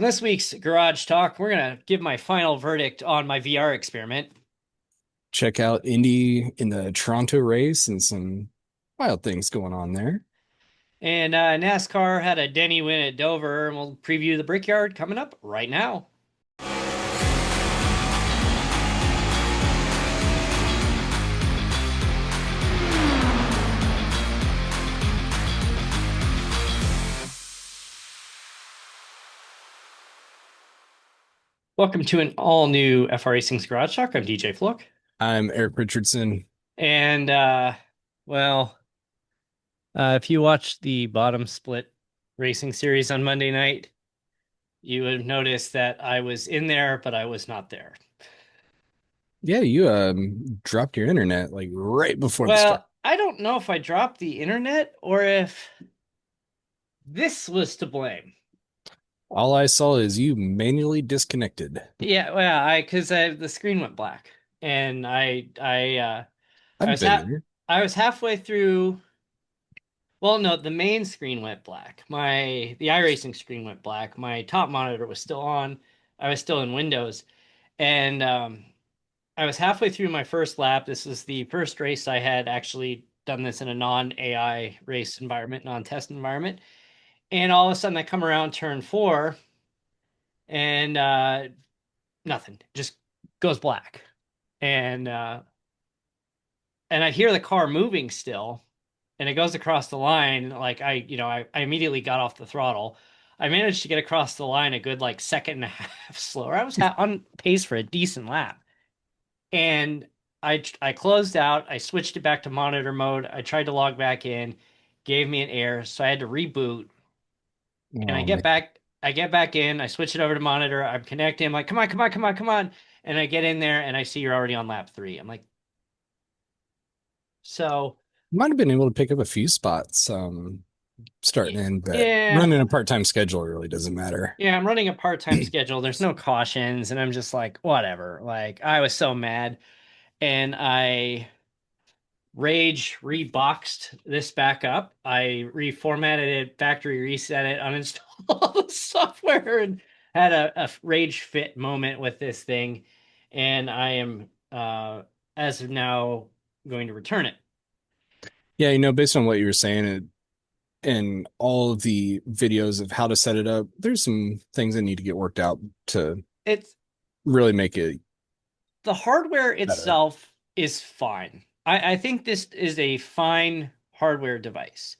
On this week's Garage Talk, we're going to give my final verdict on my VR experiment. Check out Indy in the Toronto race and some wild things going on there. And NASCAR had a Denny win at Dover, and we'll preview the Brickyard coming up right now. Welcome to an all-new FR Racing's Garage Talk. I'm DJ Flook. I'm Eric Richardson. And, well, if you watched the bottom split racing series on Monday night, you would have noticed that I was in there, but I was not there. Yeah, you dropped your internet like right before the start. Well, I don't know if I dropped the internet or if this was to blame. All I saw is you manually disconnected. Yeah, well, because the screen went black, and I I've was been ha there. I was halfway through. Well, no, the main screen went black. The iRacing screen went black. My top monitor was still on. I was still in Windows, and I was halfway through my first lap. This was the first race I had actually done this in a non-AI race environment, non-test environment. And all of a sudden, I come around turn four, and nothing, just goes black, and I hear the car moving still, and it goes across the line. Like I immediately got off the throttle. I managed to get across the line a good like second and a half slower. I was on pace for a decent lap, and I closed out. I switched it back to monitor mode. I tried to log back in, gave me an error, so I had to reboot. And Oh man. I get back in, I switch it over to monitor, I'm connecting, I'm like, come on, come on, come on, come on. And I get in there and I see you're already on lap three. I'm like, so Might have been able to pick up a few spots starting in, but yeah, running a part-time schedule really doesn't matter. yeah, I'm running a part-time schedule. There's no cautions, and I'm just like, whatever. Like, I was so mad. And I rage reboxed this back up. I reformatted it, factory reset it, uninstalled all the software, and had a rage fit moment with this thing. And I am, as of now, going to return it. Yeah, based on what you were saying and all of the videos of how to set it up, there's some things that need to get worked out to It's really make it the hardware better. itself is fine. I think this is a fine hardware device.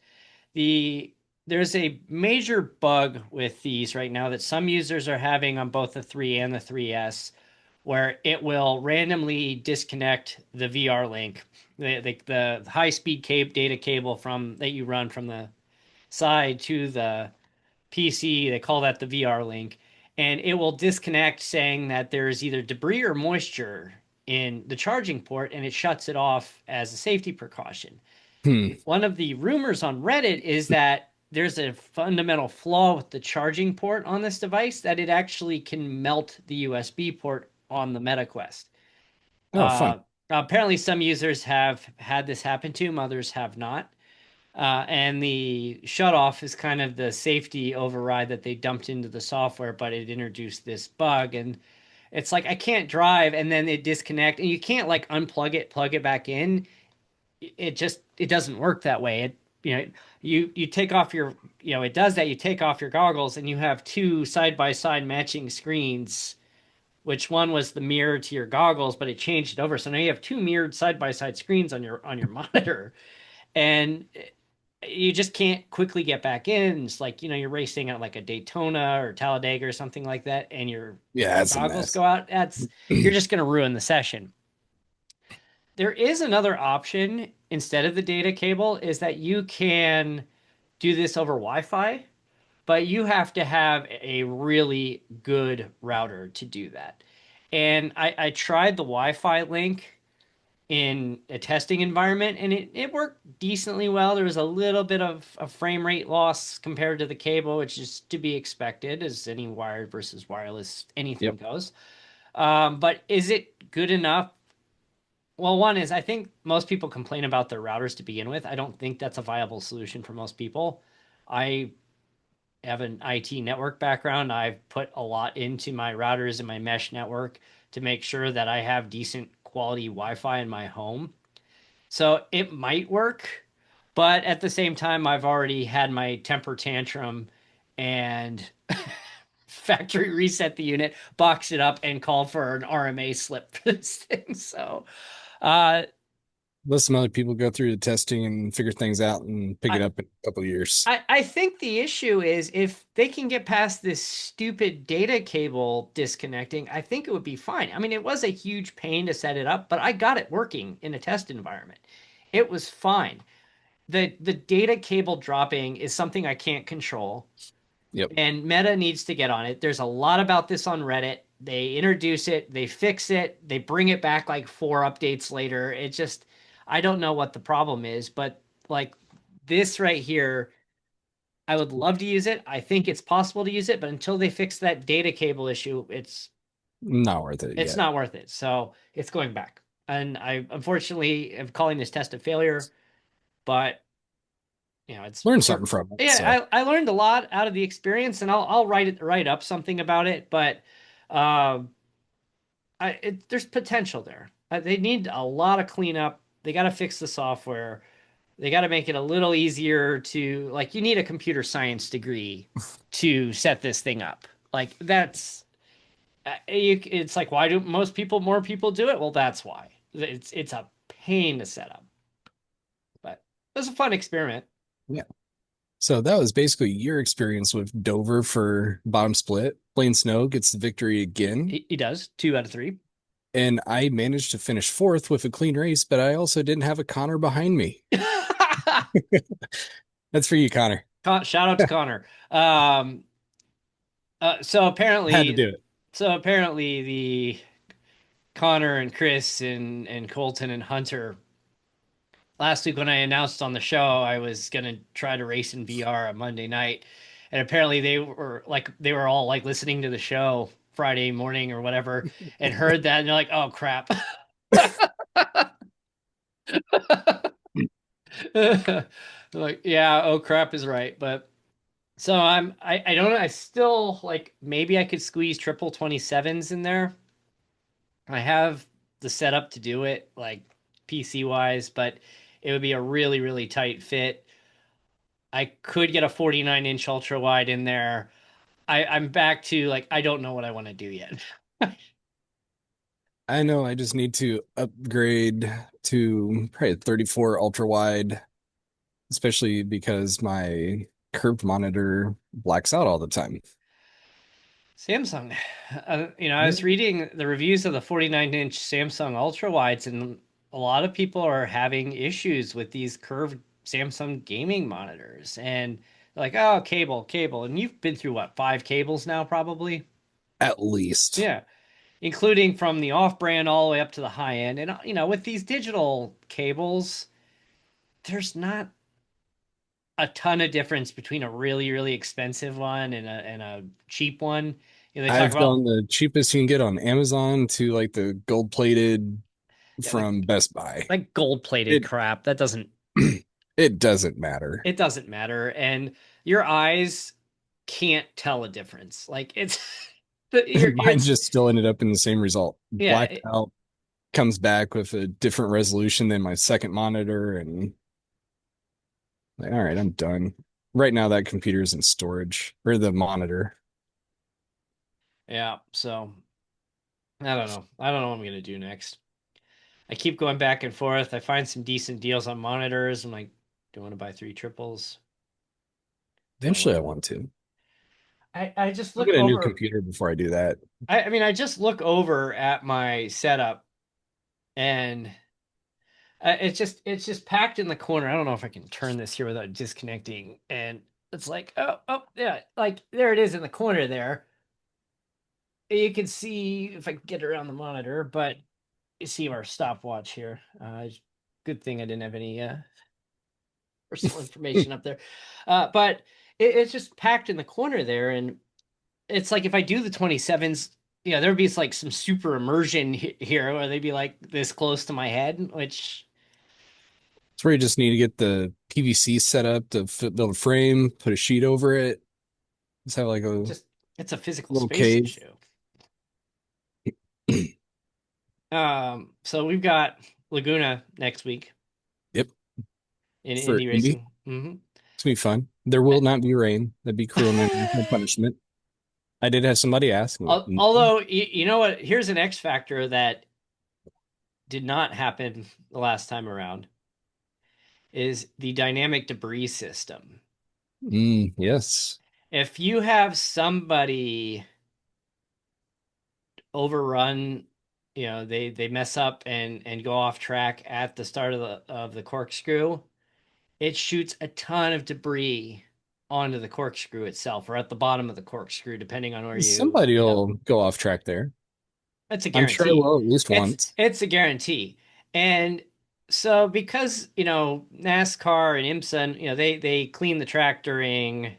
The There's a major bug with these right now that some users are having on both the 3 and the 3S, where it will randomly disconnect the VR link, the high speed data cable from that you run from the side to the PC. They call that the VR link, and it will disconnect, saying that there is either debris or moisture in the charging port, and it shuts it off as a safety precaution. Hmm. One of the rumors on Reddit is that there's a fundamental flaw with the charging port on this device, that it actually can melt the USB port on the MetaQuest. Oh, fun. Apparently, some users have had this happen to them, others have not. And the shutoff is kind of the safety override that they dumped into the software, but it introduced this bug. And it's like I can't drive, and then it disconnect, and you can't like unplug it, plug it back in. It doesn't work that way. You take off your it does that. You take off your goggles, and you have two side by side matching screens, which one was the mirror to your goggles, but it changed it over. So now you have two mirrored side by side screens on your monitor, and you just can't quickly get back in. It's like you're racing at like a Daytona or Talladega or something like that, and your Yeah, that's a goggles mess. go out. That's You're just going to ruin the session. There is another option instead of the data cable, is that you can do this over Wi-Fi, but you have to have a really good router to do that. And I tried the Wi-Fi link in a testing environment, and it worked decently well. There was a little bit of a frame rate loss compared to the cable, which is to be expected as any wired versus wireless anything Yep. goes. But is it good enough? Well, one is I think most people complain about their routers to begin with. I don't think that's a viable solution for most people. I have an IT network background. I've put a lot into my routers and my mesh network to make sure that I have decent quality Wi-Fi in my home. So it might work, but at the same time, I've already had my temper tantrum and factory reset the unit, box it up, and call for an RMA slip for this thing. So, uh, Let some other people go through the testing and figure things out and pick I, it up in a couple of years. I think the issue is if they can get past this stupid data cable disconnecting, I think it would be fine. I mean, it was a huge pain to set it up, but I got it working in a test environment. It was fine. The data cable dropping is something I can't control, Yep. and Meta needs to get on it. There's a lot about this on Reddit. They introduce it, they fix it, they bring it back like 4 updates later. It just I don't know what the problem is, but like this right here, I would love to use it. I think it's possible to use it, but until they fix that data cable issue, Not worth it it's yet. not worth it. So it's going back. And I unfortunately am calling this test a failure, but it's Learn for something from it. So yeah, I learned a lot out of the experience, and I'll write up something about it, but um there's potential there. They need a lot of cleanup. They got to fix the software. They got to make it a little easier to like you need a computer science degree to set this thing up. Like that's it's like why do more people do it? Well, that's why. It's a pain to set up. But it was a fun experiment. yeah. So that was basically your experience with Dover for bottom split. Blaine Snow gets the victory again. He does 2 out of 3. And I managed to finish fourth with a clean race, but I also didn't have a Connor behind me. That's for you, Connor. Shout out to Connor. So Had to apparently, do it. the Connor and Chris and Colton and Hunter last week when I announced on the show I was gonna try to race in VR on Monday night, and apparently they were all like listening to the show Friday morning or whatever and heard that and they're like, oh crap. Like, yeah, oh crap is right. But so I don't know. I still like maybe I could squeeze triple 27s in there. I have the setup to do it, like PC wise, but it would be a really, really tight fit. I could get a 49-inch ultra wide in there. I'm back to like I don't know what I want to do yet. I know I just need to upgrade to probably a 34 ultra wide, especially because my curved monitor blacks out all the time. Samsung, I was reading the reviews of the 49-inch Samsung ultra wides, and a lot of people are having issues with these curved Samsung gaming monitors, and they're like, oh, cable, and you've been through what 5 cables now, probably? At least. Yeah, including from the off-brand all the way up to the high end, and with these digital cables, there's not a ton of difference between a really, really expensive one and a cheap one. They talk I've about gone the cheapest you can get on Amazon to like the gold plated yeah, from Best Buy. like gold plated It crap that doesn't it doesn't matter. it doesn't matter, and your eyes can't tell a difference. Like it's you're Mine just still ended up in the same result. yeah Blacked out, comes back with a different resolution than my second monitor, and like, all right, I'm done. Right now, that computer's in storage or the monitor. yeah. So I don't know what I'm gonna do next. I keep going back and forth. I find some decent deals on monitors. I'm like, do I want to buy 3 triples? Do I Eventually, want I to? want to. I just I'll look get a new over. computer before I do that. I mean, I just look over at my setup, and it's just packed in the corner. I don't know if I can turn this here without disconnecting. And it's like, oh yeah, like there it is in the corner there. You can see if I can get around the monitor, but you see our stopwatch here. Good thing I didn't have any personal information up there. But it's just packed in the corner there, and it's like if I do the 27s, there'd be like some super immersion here where they'd be like this close to my head, which It's where you just need to get the PVC set up to fit, build a frame, put a sheet over it, Just have like a Just it's a physical little space cave. issue. So we've got Laguna next week Yep. in For Indy Indy. racing. It's gonna be fun. There will not be rain. That'd be cruel and unusual punishment. I did have somebody ask me. Although you know what, here's an X factor that did not happen the last time around is the dynamic debris system. Yes. If you have somebody overrun, they mess up and go off track at the start of the corkscrew, it shoots a ton of debris onto the corkscrew itself or at the bottom of the corkscrew, depending on where Somebody will go off track there. it's a I'm sure I guarantee. will at least It's once. it's a guarantee. And so because, NASCAR and IMSA, they clean the track during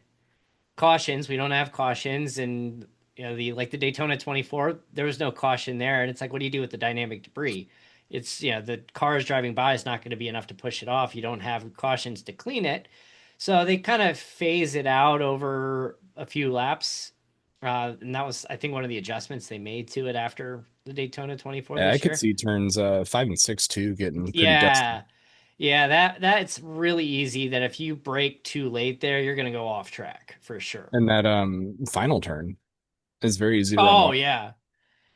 cautions. We don't have cautions, and the Daytona 24, there was no caution there, and it's like, what do you do with the dynamic debris? It's the cars driving by is not going to be enough to push it off. You don't have cautions to clean it, so they kind of phase it out over a few laps, and that was, I think, one of the adjustments they made to it after the Daytona 24 Yeah, I this could year. see turns 5 and 6 too getting pretty dusty. Yeah, yeah, that's really easy. That if you brake too late there, you're going to go off track for sure. And that final turn is very easy to run Oh well. yeah.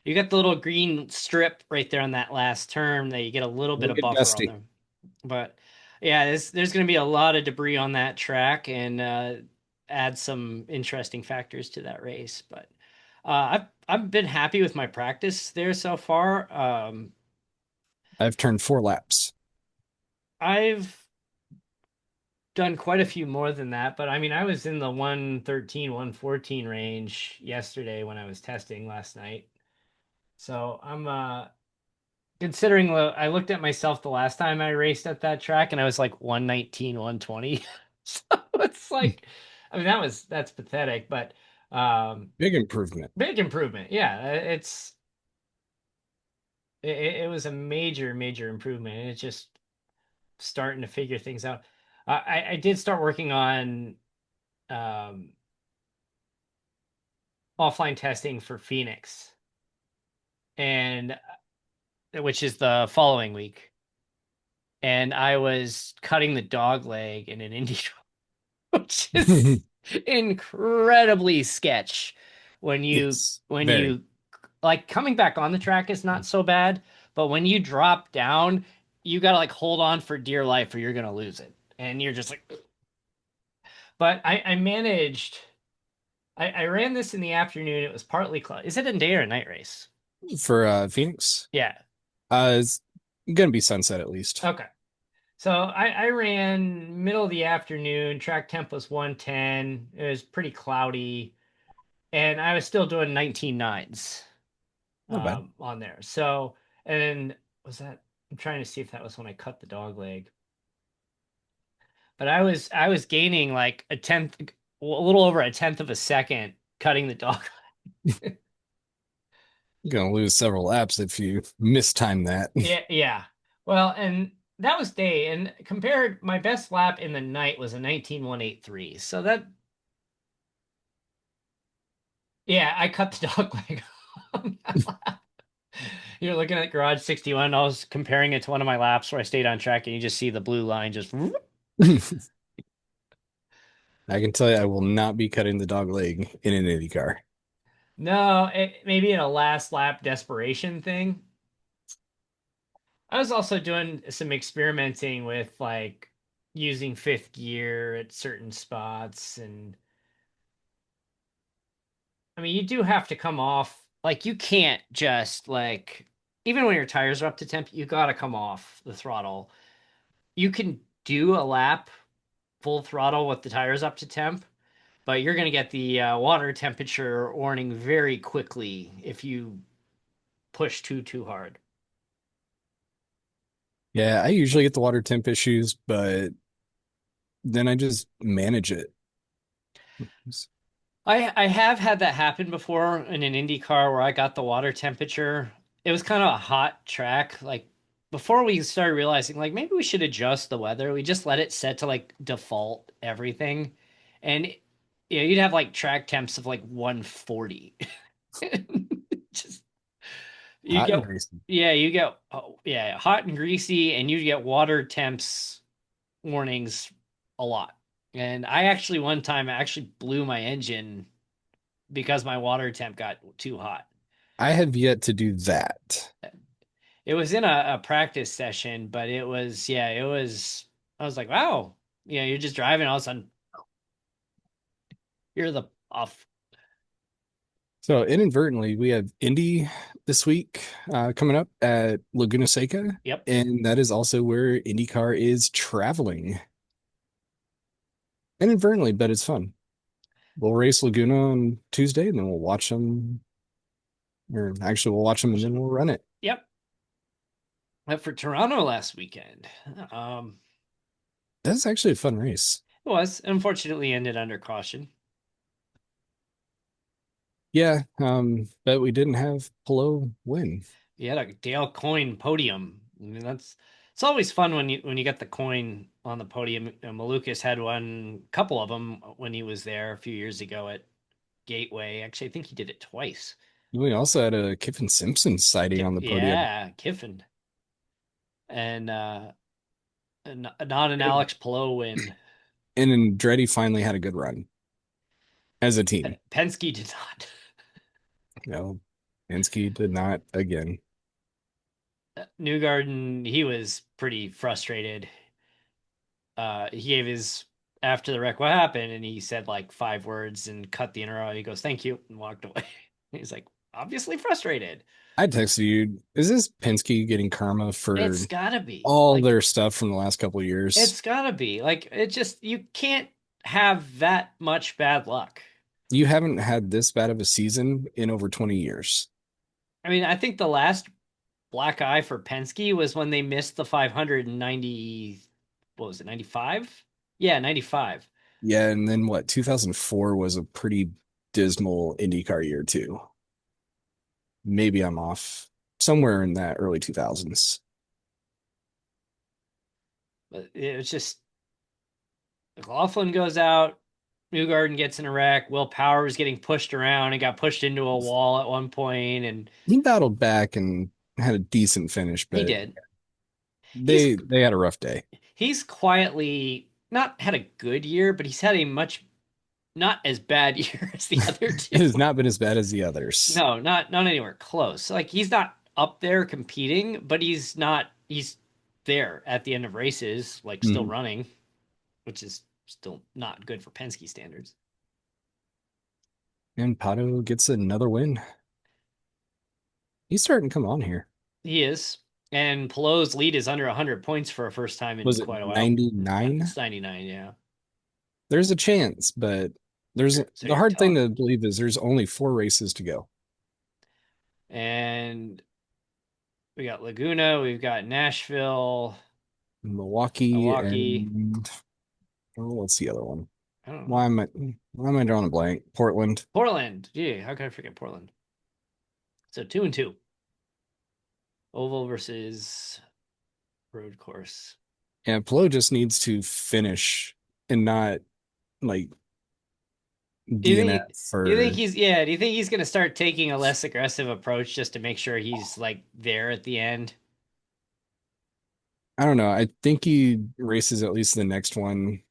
You got the little green strip right there on that last turn that you get a little bit It'll of get buffer on dusty. them. But yeah, there's going to be a lot of debris on that track and add some interesting factors to that race. But I've been happy with my practice there so far. I've turned 4 laps. I've done quite a few more than that, but I mean, I was in the 113, 114 range yesterday when I was testing last night. So I'm considering I looked at myself the last time I raced at that track and I was like 119, 120. So it's like, I mean, that's pathetic, but Big improvement. big improvement. Yeah, it was a major, major improvement. And it's just starting to figure things out. I did start working on um, offline testing for Phoenix, and which is the following week. And I was cutting the dog leg in an Indy, which is incredibly sketch when you Yes, when very. you like coming back on the track is not so bad, but when you drop down, you gotta like hold on for dear life or you're gonna lose it. And you're just like, but I managed. I ran this in the afternoon. It was partly is it a day or a night race? For Phoenix, Yeah. it's gonna be sunset at least. Okay. So I ran middle of the afternoon. Track temp was 110. It was pretty cloudy, and I was still doing 19.9s Not bad. on there. So, and was that? I'm trying to see if that was when I cut the dog leg. But I was gaining like a tenth, a little over a tenth of a second cutting the dog. You're gonna lose several laps if you mistime that. Yeah, yeah. Well, and that was day, and compared my best lap in the night was a 19.183. So that, yeah, I cut the dog leg on that lap. You're looking at Garage 61. I was comparing it to one of my laps where I stayed on track, and you just see the blue line just. I can tell you, I will not be cutting the dog leg in an Indy car. No, maybe in a last lap desperation thing. I was also doing some experimenting with like using fifth gear at certain spots. And I mean, you do have to come off, like, you can't just like, even when your tires are up to temp, you got to come off the throttle. You can do a lap full throttle with the tires up to temp, but you're going to get the water temperature warning very quickly if you push too hard. Yeah, I usually get the water temp issues, but then I just manage it. I have had that happen before in an Indy car where I got the water temperature. It was kind of a hot track. Like before we started realizing like maybe we should adjust the weather, we just let it set to like default everything. And Yeah, you'd have like track temps of like 140. Just you Hot and get greasy. yeah, you get oh, yeah, hot and greasy, and you get water temps warnings a lot. And I actually one time I actually blew my engine because my water temp got too hot. I have yet to do that. It was in a practice session, but it was yeah, it was I was like, wow, you're just driving, all of a sudden you're the off. So inadvertently, we have Indy this week coming up at Laguna Seca, Yep. and that is also where IndyCar is traveling. Inadvertently, but it's fun. We'll race Laguna on Tuesday, and then we'll watch them. Or actually, we'll watch them and then we'll run it. Yep. But for Toronto last weekend, um, That's actually a fun race. it was unfortunately ended under caution. Yeah, but we didn't have Pelot win. You had a Dale Coyne podium. I mean, that's it's always fun when you get the coin on the podium. Malukas had one, couple of them when he was there a few years ago at Gateway. Actually, I think he did it twice. We also had a Kyffin Simpson sighting on the podium. Yeah, Kyffin and not an Alex Palou win. And Andretti finally had a good run as a team. Penske did not. No, Penske did not again. Newgarden, he was pretty frustrated. He gave his after the wreck what happened, and he said like 5 words and cut the interview. He goes, "Thank you," and walked away. He's like obviously frustrated. I texted you, is this Penske getting karma for It's gotta be all like their stuff from the last couple of years? it's gotta be like it just you can't have that much bad luck. You haven't had this bad of a season in over 20 years. I mean, I think the last black eye for Penske was when they missed the 590. What was it, 95? Yeah, 95. Yeah, and then what, 2004 was a pretty dismal IndyCar year too. Maybe I'm off. Somewhere in that early 2000s. But it was just McLaughlin goes out, Newgarden gets in a wreck, Will Power was getting pushed around and got pushed into a wall at one point, and He battled back and had a decent finish, he but did. He's they had a rough day. he's quietly not had a good year, but he's had a much not as bad year as the other It has two. not been as bad as the others. No, not anywhere close. Like he's not up there competing, but he's there at the end of races, like still Mhm. running, which is still not good for Penske standards. And Pato gets another win. He's starting to come on here. He is. And Pelot's lead is under 100 points for a first time in Was it quite a while. 99? It's 99, yeah. There's a chance, but there's So the you're hard thing telling. to believe is there's only 4 races to go. And we got Laguna, we've got Nashville, Milwaukee Milwaukee. and oh, what's the other one? I don't know. Why am I drawing a blank? Portland. Portland. Gee, how can I forget Portland? So 2-2. Oval versus road course. Yeah, Plo just needs to finish and not like Do you think DNF you think for. he's yeah, do you think he's gonna start taking a less aggressive approach just to make sure he's like there at the end? I don't know. I think he races at least the next one.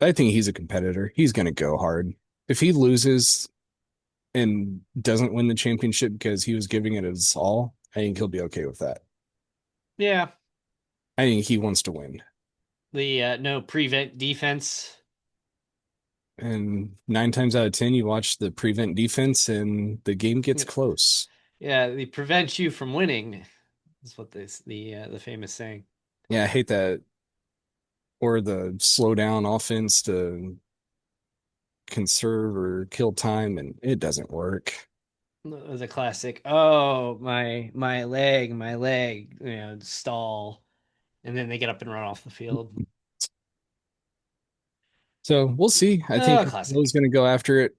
I think he's a competitor. He's going to go hard. If he loses and doesn't win the championship because he was giving it his all, I think he'll be okay with that. Yeah. I think he wants to win. The no prevent defense. And 9 times out of 10, you watch the prevent defense and the game gets close. Yeah, they prevent you from winning. That's what the famous saying. Yeah, I hate that. Or the slow down offense to conserve or kill time, and it doesn't work. The classic. Oh, my leg, stall, and then they get up and run off the field. So we'll see. I think Oh, Lowe's classic. going to go after it.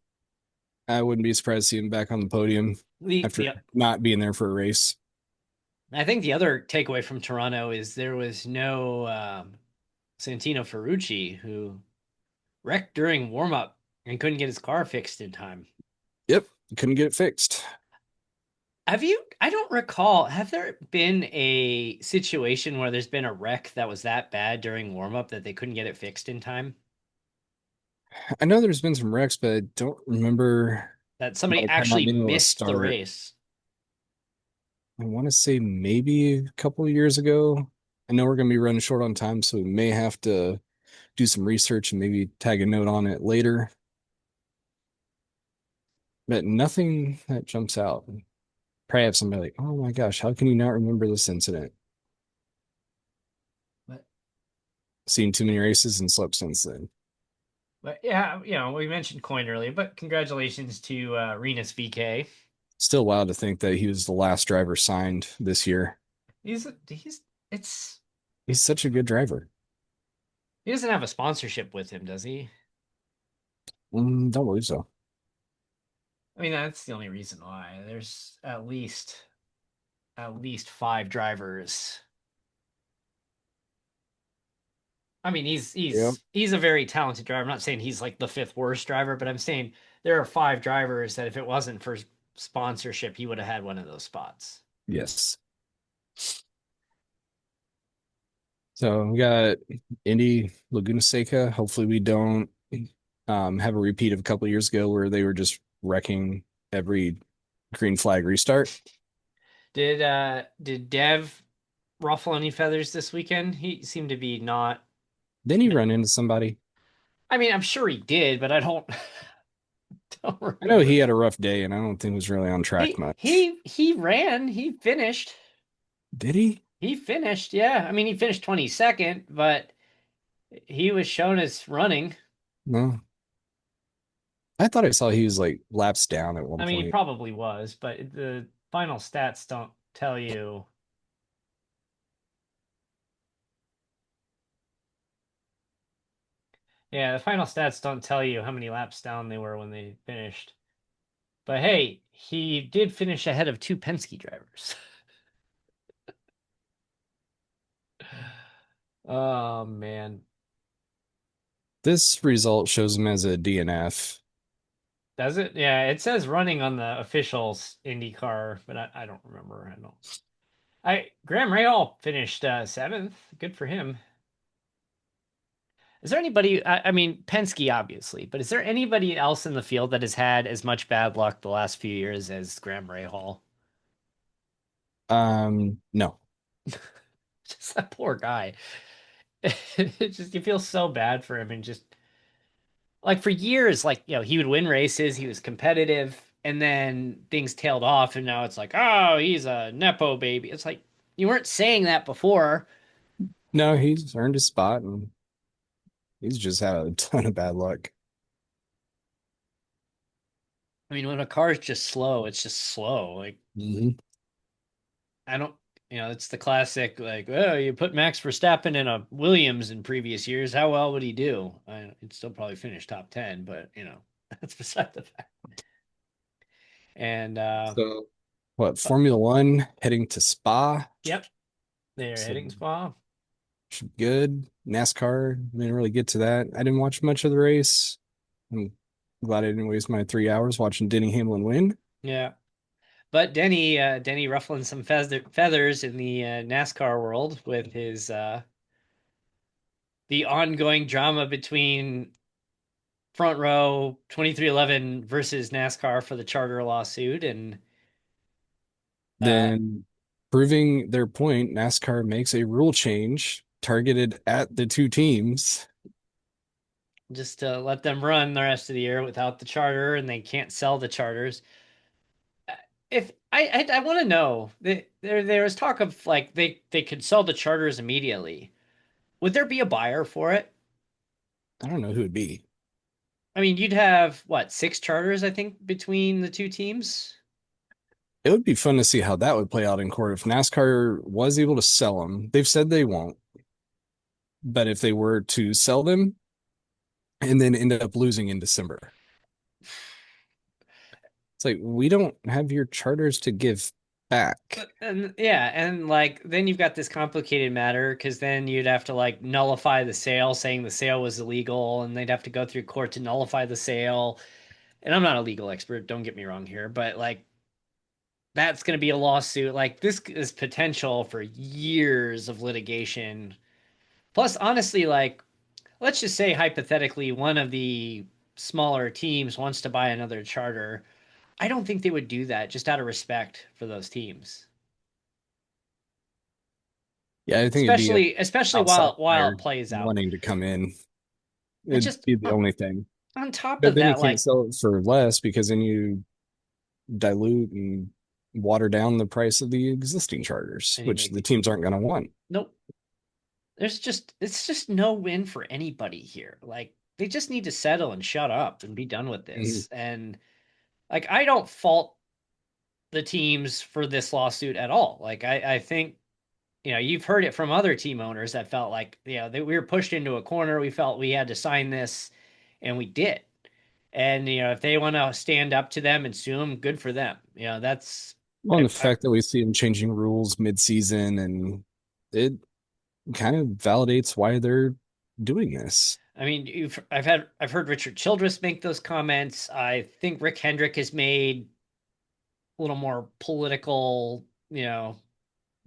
I wouldn't be surprised to see him back on the podium The after the not being there for a race. I think the other takeaway from Toronto is there was no Santino Ferucci who wrecked during warm up. and couldn't get his car fixed in time. Yep, couldn't get it fixed. Have you? I don't recall. Have there been a situation where there's been a wreck that was that bad during warm up that they couldn't get it fixed in time? I know there's been some wrecks, but I don't remember That by somebody the time I'm actually able to missed the start. race? I want to say maybe a couple of years ago. I know we're going to be running short on time, so we may have to do some research and maybe tag a note on it later. But nothing that jumps out. Probably have somebody like, oh my gosh, how can you not remember this incident? But Seen too many races and slept since then. but yeah, we mentioned Coyne earlier, but congratulations to Rinus VeeKay. Still wild to think that he was the last driver signed this year. He's it's He's such a good driver. he doesn't have a sponsorship with him, does he? Don't believe so. I mean, that's the only reason why. There's at least five drivers. I mean, he's Yep. he's he's a very talented driver. I'm not saying he's like the fifth worst driver, but I'm saying there are five drivers that if it wasn't for sponsorship, he would have had one of those spots. Yes. So we got Indy Laguna Seca. Hopefully we don't have a repeat of a couple of years ago where they were just wrecking every green flag restart. Did Dev ruffle any feathers this weekend? He seemed to be not. Then he run into somebody. I mean, I'm sure he did, but I don't don't I know remember. he had a rough day and I don't think was really on track He much. he he ran. He finished. Did he? He finished. Yeah, I mean, he finished 22nd, but he was shown as running. No. I thought I saw he was like laps down at I one mean, he point. probably was, but the final stats don't tell you. Yeah, the final stats don't tell you how many laps down they were when they finished. But hey, he did finish ahead of two Penske drivers. Oh man. This result shows him as a DNF. Does it? Yeah, it says running on the official IndyCar, but I don't remember. I don't. I Graham Rahal finished seventh. Good for him. Is there anybody? I mean, Penske obviously, but is there anybody else in the field that has had as much bad luck the last few years as Graham Rahal? No. Just that poor guy. It just you feel so bad for him, and just like for years, like he would win races, he was competitive, and then things tailed off, and now it's like, oh, he's a nepo baby. It's like you weren't saying that before. No, he's earned his spot and he's just had a ton of bad luck. I mean, when a car is just slow, it's just slow. Like Hmm. I don't, it's the classic like, oh, you put Max Verstappen in a Williams in previous years, how well would he do? He'd still probably finish top 10, but that's beside the fact. And So what, Formula One heading to Spa? yep, they're So hitting Spa. should be good. NASCAR, didn't really get to that. I didn't watch much of the race. I'm glad I didn't waste my 3 hours watching Denny Hamlin win. Yeah. But Denny ruffling some feathers in the NASCAR world with his the ongoing drama between Front Row 2311 versus NASCAR for the charter lawsuit, and uh, Then proving their point, NASCAR makes a rule change targeted at the two teams. just to let them run the rest of the year without the charter, and they can't sell the charters. If I want to know, there was talk of like they could sell the charters immediately. Would there be a buyer for it? I don't know who it'd be. I mean, you'd have what, six charters, I think, between the two teams. It would be fun to see how that would play out in court if NASCAR was able to sell them. They've said they won't, but if they were to sell them and then end up losing in December, it's like we don't have your charters to give back. And yeah, and like then you've got this complicated matter because then you'd have to like nullify the sale, saying the sale was illegal, and they'd have to go through court to nullify the sale. And I'm not a legal expert, don't get me wrong here, but like that's going to be a lawsuit. Like this is potential for years of litigation. Plus, honestly, like let's just say hypothetically one of the smaller teams wants to buy another charter. I don't think they would do that just out of respect for those teams. Yeah, I think it'd be an Especially outside while buyer it plays out. wanting to come in. And It'd just be the only thing. on top But of then you that, can't like sell it for less because then you dilute and water down the price of the existing charters, and you which make the teams aren't going to want. nope. It's just no win for anybody here. Like they just need to settle and shut up and be done with Mhm. this. And like I don't fault the teams for this lawsuit at all. Like I think you've heard it from other team owners that felt like we were pushed into a corner. We felt we had to sign this, and we did. And if they want to stand up to them and sue them, good for them. That's Well, and the fact that we see them changing rules mid-season, and it kind of validates why they're doing this. I mean, I've heard Richard Childress make those comments. I think Rick Hendrick has made a little more political,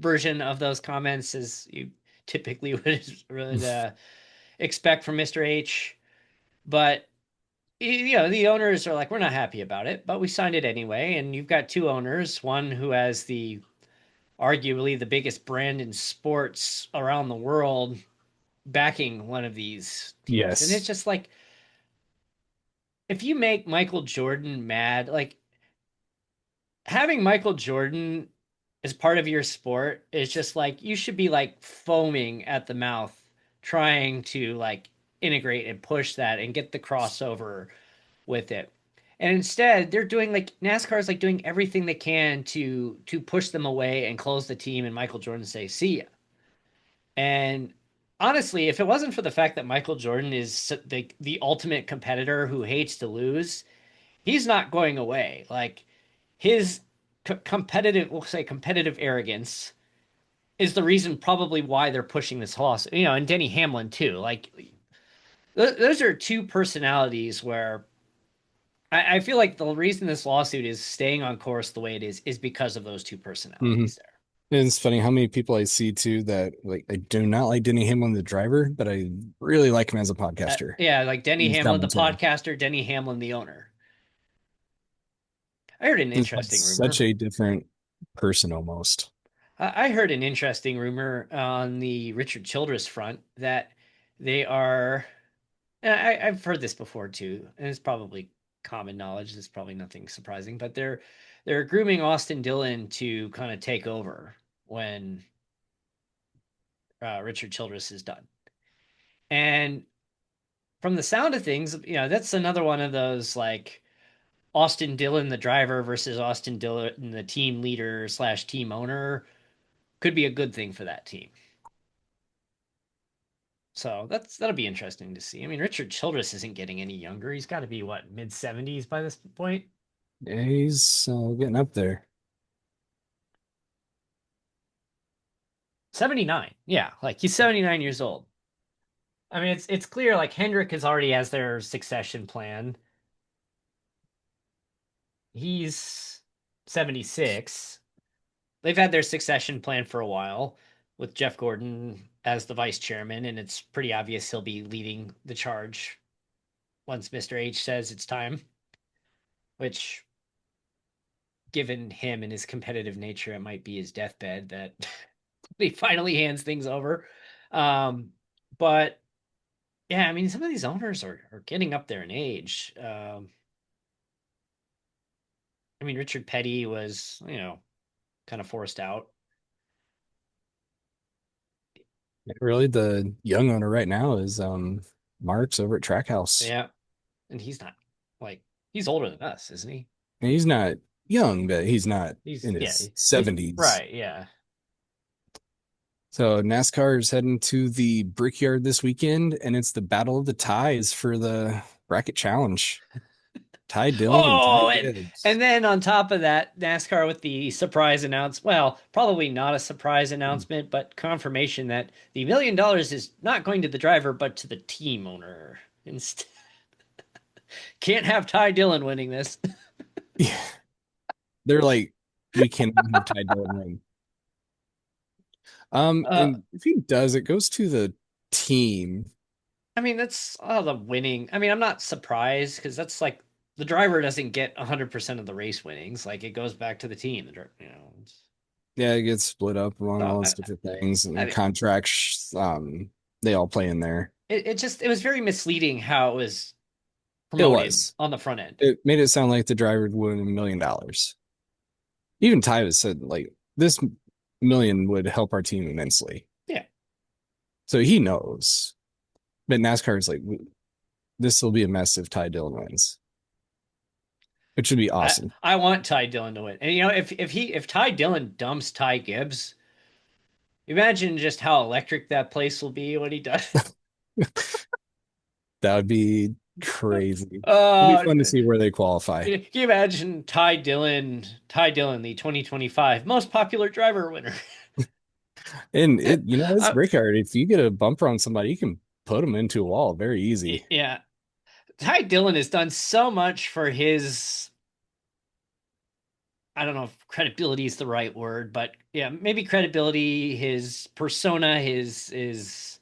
version of those comments as you typically would expect from Mr. H. But the owners are like, we're not happy about it, but we signed it anyway. And you've got two owners, one who has the arguably the biggest brand in sports around the world backing one of these teams. And it's Yes. just like, if you make Michael Jordan mad, like having Michael Jordan as part of your sport is just like you should be like foaming at the mouth trying to like integrate and push that and get the crossover with it. And instead, they're doing like NASCAR is like doing everything they can to push them away and close the team and Michael Jordan say, "See ya." And honestly, if it wasn't for the fact that Michael Jordan is the ultimate competitor who hates to lose, he's not going away. Like his competitive, we'll say competitive arrogance is the reason probably why they're pushing this lawsuit. And Denny Hamlin too. Like those are two personalities where I feel like the reason this lawsuit is staying on course the way it is because of those two Hmm. personalities there. It's funny how many people I see too that like I do not like Denny Hamlin the driver, but I really like him as a podcaster. Yeah, like Denny He's Hamlin, the commentary. podcaster, Denny Hamlin, the owner. I heard an It's like interesting such rumor. a different person almost. I heard an interesting rumor on the Richard Childress front that they are. And I've heard this before too, and it's probably common knowledge. It's probably nothing surprising, but they're grooming Austin Dillon to kind of take over when Richard Childress is done. And from the sound of things, that's another one of those like Austin Dillon, the driver, versus Austin Dillon, the team leader slash team owner, could be a good thing for that team. So that'll be interesting to see. I mean, Richard Childress isn't getting any younger. He's got to be what, mid 70s by this point. Yeah, he's getting up there. 79. Yeah, like he's 79 years old. I mean, it's clear like Hendrick has already has their succession plan. He's 76. They've had their succession plan for a while with Jeff Gordon as the vice chairman, and it's pretty obvious he'll be leading the charge once Mr. H says it's time, which, given him and his competitive nature, it might be his deathbed that he finally hands things over. Um, but yeah, I mean, some of these owners are getting up there in age. I mean, Richard Petty was, kind of forced out. Really, the young owner right now is Marks over at Trackhouse. Yeah. And he's not like, he's older than us, isn't he? And he's not young, but he's not in Yeah, his he's 70s. right. Yeah. So NASCAR is heading to the Brickyard this weekend, and it's the battle of the ties for the bracket challenge. Ty Dillon and Ty Oh, Gibbs. and then on top of that, NASCAR with the surprise announcement. Well, probably not a surprise announcement, but confirmation that the $1 million is not going to the driver, but to the team owner. Instead, can't have Ty Dillon winning this. Yeah, they're like, we cannot have Ty Dillon win. Uh, And if he does, it goes to the team. I mean, that's the winning. I mean, I'm not surprised because that's like the driver doesn't get 100% of the race winnings. Like it goes back to the team. Yeah, it gets split up among So all those different things I and mean, contracts. They all play in there. it was very misleading how it was It promoted was. on the front end. It made it sound like the driver would win $1 million. Even Ty has said like this million would help our team immensely. Yeah. So he knows. But NASCAR is like, this will be a mess if Ty Dillon wins, which would be I awesome. I want Ty Dillon to win. And if Ty Dillon dumps Ty Gibbs, imagine just how electric that place will be when he does. That would be crazy. It'd be Uh fun to see where they qualify. can you imagine Ty Dillon, the 2025 most popular driver winner? And it's Uh, Brickyard. If you get a bumper on somebody, you can put them into a wall very easy. yeah. Ty Dillon has done so much for his, I don't know if credibility is the right word, but yeah, maybe credibility, his persona, his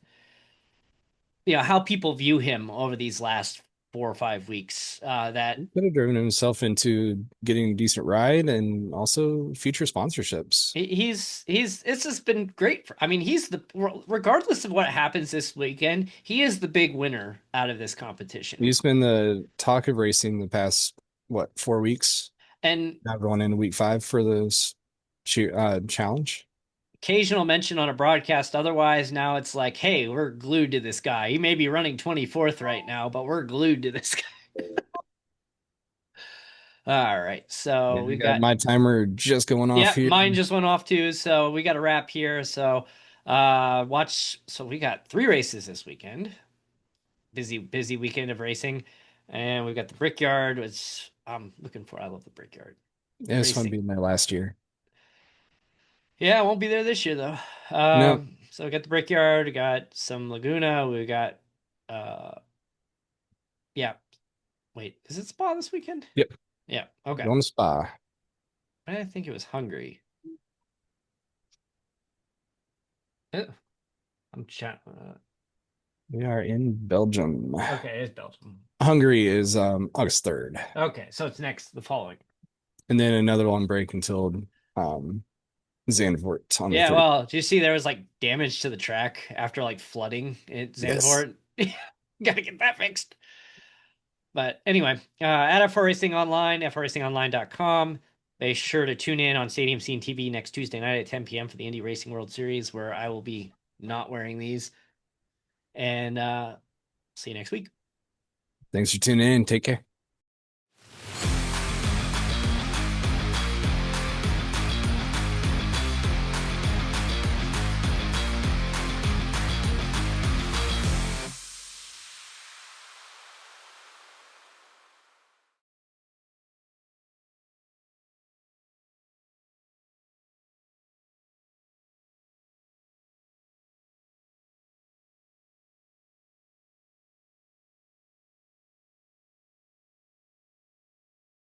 how people view him over these last 4 or 5 weeks. That He could have driven himself into getting a decent ride and also future sponsorships. he's it's just been great I mean, he's the regardless of what happens this weekend, he is the big winner out of this competition. He's been the talk of racing the past, what, 4 weeks? And Now going into week 5 for this challenge. occasional mention on a broadcast otherwise, now it's like, hey, we're glued to this guy. He may be running 24th right now, but we're glued to this guy. All right. Yeah, So I we've got got, my timer just going off yeah, here. mine just went off too. So we got a wrap here. So watch. So we got 3 races this weekend. Busy weekend of racing. And we've got the Brickyard, which I'm looking for. I love the Brickyard Yeah, it's fun racing. being there last year. Yeah, I won't be there this year though. No, So we got the Brickyard, we got some Laguna, we got uh yeah. Wait, is it Spa this weekend? yep, Yeah, okay. going to Spa. I think it was Hungary. Uh, I'm chat. We are in Belgium. Okay, it's Belgium. Hungary is August 3rd. Okay, so it's next the following. And then another one break until um Zandvoort on the Yeah, 30th. well, do you see there was like damage to the track after like flooding at Yes. Zandvoort? Gotta get that fixed. But anyway, at F4 Racing Online, f4racingonline.com. Be sure to tune in on Stadium Scene TV next Tuesday night at 10 p.m. for the Indy Racing World Series, where I will be not wearing these. And see you next week. Thanks for tuning in. Take care.